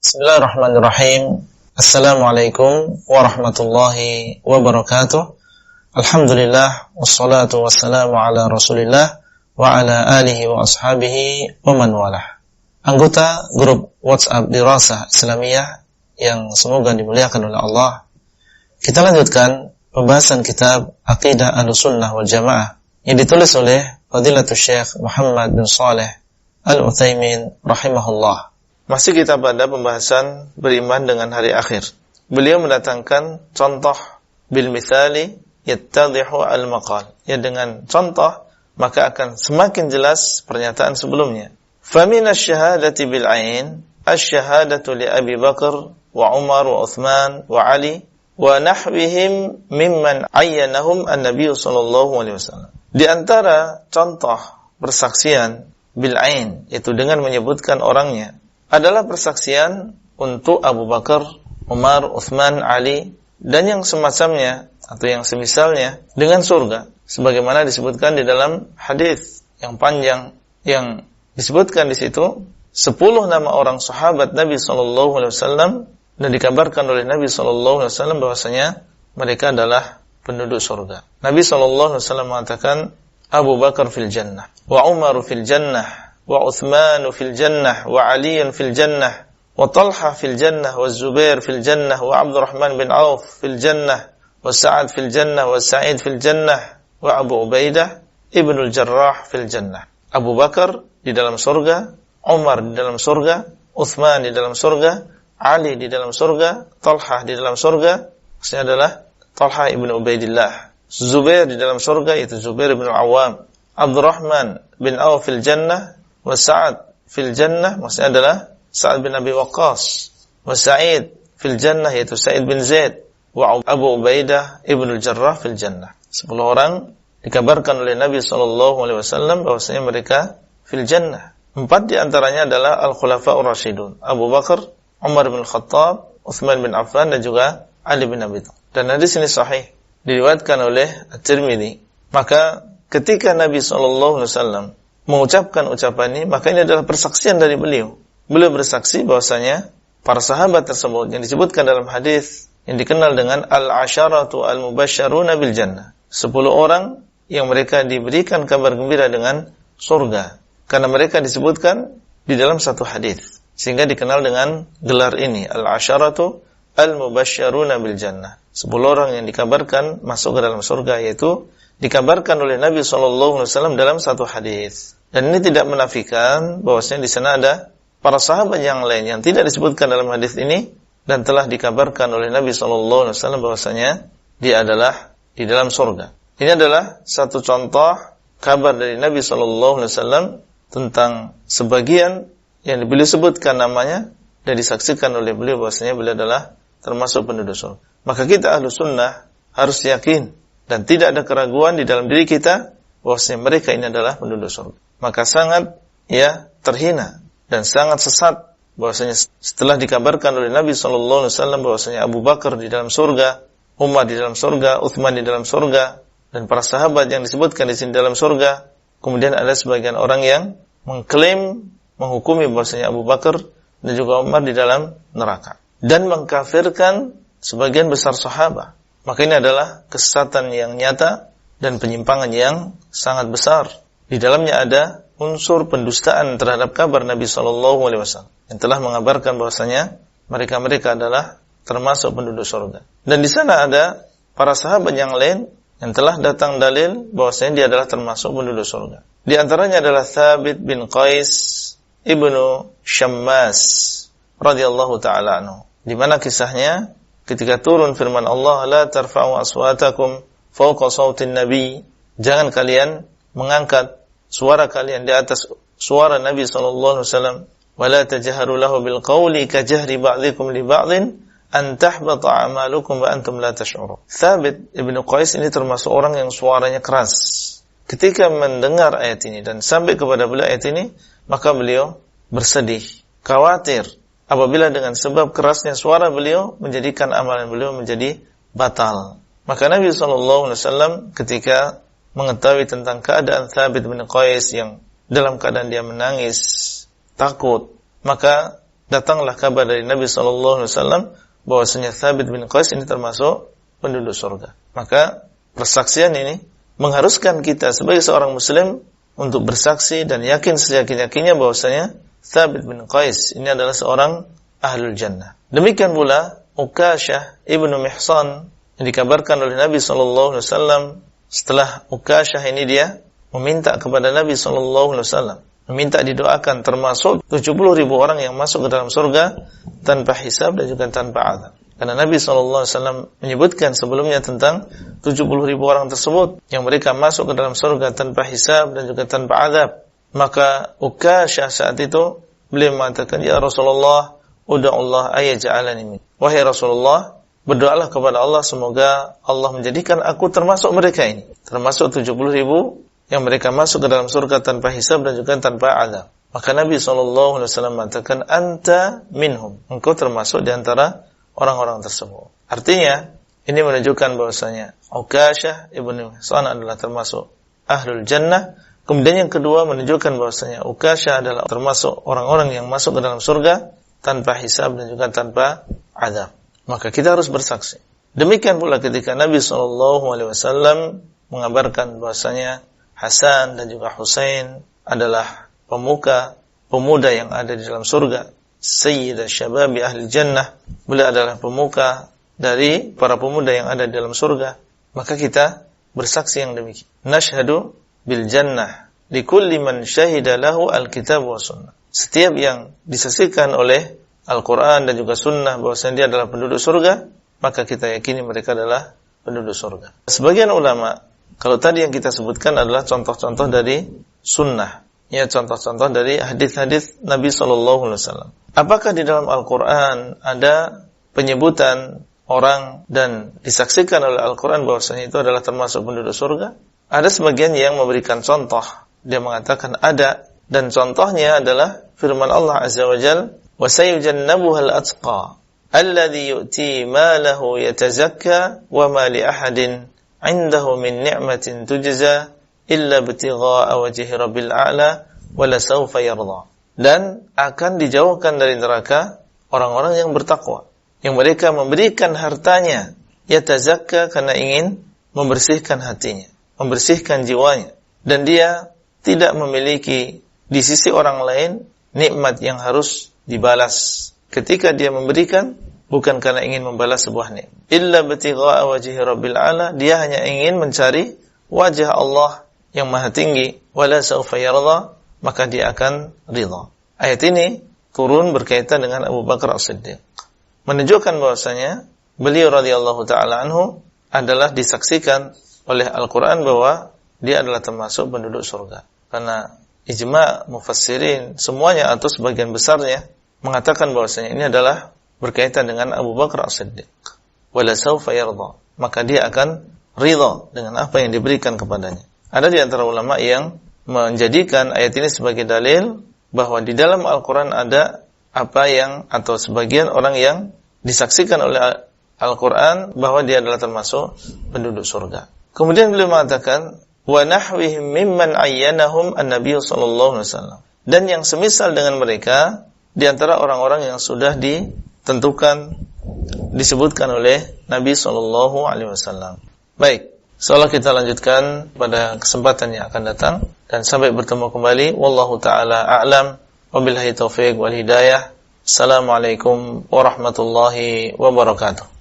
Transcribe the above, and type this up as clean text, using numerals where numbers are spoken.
Bismillahirrahmanirrahim. Assalamualaikum warahmatullahi wabarakatuh. Alhamdulillah, wassalatu wassalamu ala Rasulillah wa ala alihi wa ashabihi wa man walah. Anggota grup WhatsApp Dirasah Islamiyah yang semoga dimuliakan oleh Allah, kita lanjutkan pembahasan kitab Aqidah Ahlussunnah wal Jamaah yang ditulis oleh Fadilatul Syekh Muhammad bin Shalih Al-Utsaimin rahimahullah. Masih kita pada pembahasan beriman dengan hari akhir. Beliau mendatangkan contoh bil mithali yattadhihu al-maqal. Ya, dengan contoh maka akan semakin jelas pernyataan sebelumnya. Famin asy-syahadati bil ain asy-syahadatu li Abi Bakar wa Umar wa Utsman wa Ali wa nahwihim mimman ayyanahum an-nabiy sallallahu alaihi wasallam. Di antara contoh persaksian bil ain, yaitu dengan menyebutkan orangnya, adalah persaksian untuk Abu Bakar, Umar, Utsman, Ali, dan yang semacamnya atau yang semisalnya dengan surga, sebagaimana disebutkan di dalam hadis yang panjang yang disebutkan di situ 10 nama orang sahabat Nabi sallallahu alaihi wasallam, dan dikabarkan oleh Nabi sallallahu alaihi wasallam bahwasanya mereka adalah penduduk surga. Nabi sallallahu alaihi wasallam mengatakan Abu Bakar fil jannah wa Umar fil jannah wa Utsman fil jannah wa Ali fil jannah wa Talha fil jannah wa Zubair fil jannah wa Abdurrahman bin Auf fil jannah wa Sa'ad fil jannah wa Sa'id fil jannah wa Abu Ubaidah ibnul Jarrah fil jannah. Abu Bakar di dalam surga, Umar di dalam surga, Utsman di dalam surga, Ali di dalam surga, Talha di dalam surga, maksudnya adalah Talha ibnu Ubaidillah. Zubair di dalam surga, yaitu Zubair bin Al-Awwam. Abdurrahman bin Auf fil jannah wa Sa'ad fil jannah, maksudnya adalah Sa'ad bin Abi Waqqas. Wa Sa'id fil jannah, yaitu Sa'id bin Zaid. Wa Abu Ubaidah ibnul Jarrah fil jannah. 10 orang dikabarkan oleh Nabi SAW bahwasanya mereka fil jannah. 4 di antaranya adalah Al-Khulafa'ur Rasyidun, Abu Bakar, Umar bin Khattab, Utsman bin Affan, dan juga Ali bin Abi Thalib. Dan hadis ini sahih, diriwayatkan oleh At-Tirmidzi. Maka ketika Nabi SAW mengucapkan ucapan ini, maka ini adalah persaksian dari beliau. Beliau bersaksi bahwasanya para sahabat tersebut yang disebutkan dalam hadis yang dikenal dengan al-asharatu al-mubasysyaruna bil jannah, 10 orang yang mereka diberikan kabar gembira dengan surga, karena mereka disebutkan di dalam satu hadis, sehingga dikenal dengan gelar ini, al-asharatu al-mubasysyaruna bil jannah, 10 orang yang dikabarkan masuk ke dalam surga, yaitu dikabarkan oleh Nabi SAW dalam satu hadis. Dan ini tidak menafikan bahwasanya di sana ada para sahabat yang lain yang tidak disebutkan dalam hadis ini dan telah dikabarkan oleh Nabi SAW bahwasanya dia adalah di dalam surga. Ini adalah satu contoh kabar dari Nabi SAW tentang sebagian yang beliau sebutkan namanya dan disaksikan oleh beliau bahwasanya beliau adalah termasuk penduduk surga. Maka kita Ahlussunnah harus yakin dan tidak ada keraguan di dalam diri kita bahwasanya mereka ini adalah penduduk surga. Maka sangat terhina dan sangat sesat bahwasanya setelah dikabarkan oleh Nabi sallallahu alaihi wasallam bahwasanya Abu Bakar di dalam surga, Umar di dalam surga, Utsman di dalam surga, dan para sahabat yang disebutkan di sini dalam surga, kemudian ada sebagian orang yang mengklaim menghukumi bahwasanya Abu Bakar dan juga Umar di dalam neraka dan mengkafirkan sebagian besar sahabat. Maka ini adalah kesesatan yang nyata dan penyimpangan yang sangat besar. Di dalamnya ada unsur pendustaan terhadap kabar Nabi SAW yang telah mengabarkan bahwasanya mereka adalah termasuk penduduk surga. Dan di sana ada para sahabat yang lain yang telah datang dalil bahwasanya dia adalah termasuk penduduk surga. Di antaranya adalah Thabit bin Qais ibnu Syammas radhiyallahu ta'ala anhu, di mana kisahnya ketika turun firman Allah, la tarfa'u aswatakum fawqa sautin nabi, jangan kalian mengangkat suara kalian di atas suara Nabi sallallahu alaihi wasallam, wa la tajharu lahu bil qawli ka jahri ba'dzikum li ba'dhin an tahbata a'malukum wa antum la tash'urun. Thabit ibnu Qais ini termasuk orang yang suaranya keras. Ketika mendengar ayat ini dan sampai kepada beliau ayat ini, maka beliau bersedih, khawatir apabila dengan sebab kerasnya suara beliau menjadikan amalan beliau menjadi batal. Maka Nabi SAW ketika mengetahui tentang keadaan Thabit bin Qais yang dalam keadaan dia menangis, takut, maka datanglah kabar dari Nabi sallallahu alaihi wasallam bahwasanya Thabit bin Qais ini termasuk penduduk surga. Maka persaksian ini mengharuskan kita sebagai seorang muslim untuk bersaksi dan yakin seyakin-yakinnya bahwasanya Thabit bin Qais ini adalah seorang ahlul jannah. Demikian pula Uqashah ibnu Mihsan yang dikabarkan oleh Nabi sallallahu alaihi wasallam, setelah Uqashah ini dia meminta kepada Nabi sallallahu alaihi wasallam, meminta didoakan termasuk 70.000 orang yang masuk ke dalam surga tanpa hisab dan juga tanpa azab. Karena Nabi SAW menyebutkan sebelumnya tentang 70.000 orang tersebut yang mereka masuk ke dalam surga tanpa hisab dan juga tanpa azab. Maka Uqashah saat itu beliau mengatakan, "Ya Rasulullah, ud'ullah ayaj'alani min." Wahai Rasulullah, berdoalah kepada Allah semoga Allah menjadikan aku termasuk mereka ini, termasuk 70.000 yang mereka masuk ke dalam surga tanpa hisab dan juga tanpa azab. Maka Nabi SAW mengatakan, "Anta minhum." Engkau termasuk di antara orang-orang tersebut. Artinya, ini menunjukkan bahwasanya Uqashah ibnu Mihsan adalah termasuk ahlul jannah. Kemudian yang kedua menunjukkan bahwasanya Uqashah adalah termasuk orang-orang yang masuk ke dalam surga tanpa hisab dan juga tanpa azab. Maka kita harus bersaksi. Demikian pula ketika Nabi SAW mengabarkan bahwasanya Hasan dan juga Husain adalah pemuda yang ada di dalam surga, Sayyidah Syababi Ahli Jannah, beliau adalah pemuka dari para pemuda yang ada di dalam surga. Maka kita bersaksi yang demikian. Nashhadu bil jannah likulli man syahida lahu alkitab wa sunnah. Setiap yang disaksikan oleh Al-Quran dan juga sunnah bahwasanya dia adalah penduduk surga, maka kita yakini mereka adalah penduduk surga. Sebagian ulama, kalau tadi yang kita sebutkan adalah contoh-contoh dari sunnah, ya, contoh-contoh dari hadis-hadis Nabi SAW. Apakah di dalam Al-Quran ada penyebutan orang dan disaksikan oleh Al-Quran bahwasanya itu adalah termasuk penduduk surga? Ada sebagian yang memberikan contoh. Dia mengatakan ada, dan contohnya adalah firman Allah Azza wa Jalla, "Wa sayujannabuhal atqa alladhi yu'ti malahu yatazakka wa ma li ahadin 'indahu min ni'matin tujza illa ibtigha'a wajhi rabbil a'la wa la sawfa yarda." Dan akan dijauhkan dari neraka orang-orang yang bertakwa, yang mereka memberikan hartanya yatazakka karena ingin membersihkan hatinya, membersihkan jiwanya, dan dia tidak memiliki di sisi orang lain nikmat yang harus dibalas ketika dia memberikan, bukan karena ingin membalas sebuah nikmat. Illa ibtigha'a wajhi rabbil a'la, dia hanya ingin mencari wajah Allah yang maha tinggi, wala sawfa yarda, maka dia akan ridha. Ayat ini turun berkaitan dengan Abu Bakar As-Siddiq, menunjukkan bahwasanya beliau radhiyallahu taala anhu adalah disaksikan oleh Al-Quran bahwa dia adalah termasuk penduduk surga. Karena ijma' mufassirin semuanya atau sebagian besarnya mengatakan bahwasanya ini adalah berkaitan dengan Abu Bakar As-Siddiq. Wala sawfa yarda, maka dia akan ridha dengan apa yang diberikan kepadanya. Ada di antara ulama yang menjadikan ayat ini sebagai dalil bahwa di dalam Al-Quran ada apa yang, atau sebagian orang yang disaksikan oleh Al-Quran bahwa dia adalah termasuk penduduk surga. Kemudian beliau mengatakan, wa nahwihim mimman ayyanahum an-nabiy sallallahu alaihi wasallam, dan yang semisal dengan mereka di antara orang-orang yang sudah ditentukan, disebutkan oleh Nabi sallallahu alaihi wasallam. Baik, insyaallah kita lanjutkan pada kesempatan yang akan datang, dan sampai bertemu kembali. Wallahu taala a'lam, wabillahi taufiq wal hidayah. Assalamualaikum warahmatullahi wabarakatuh.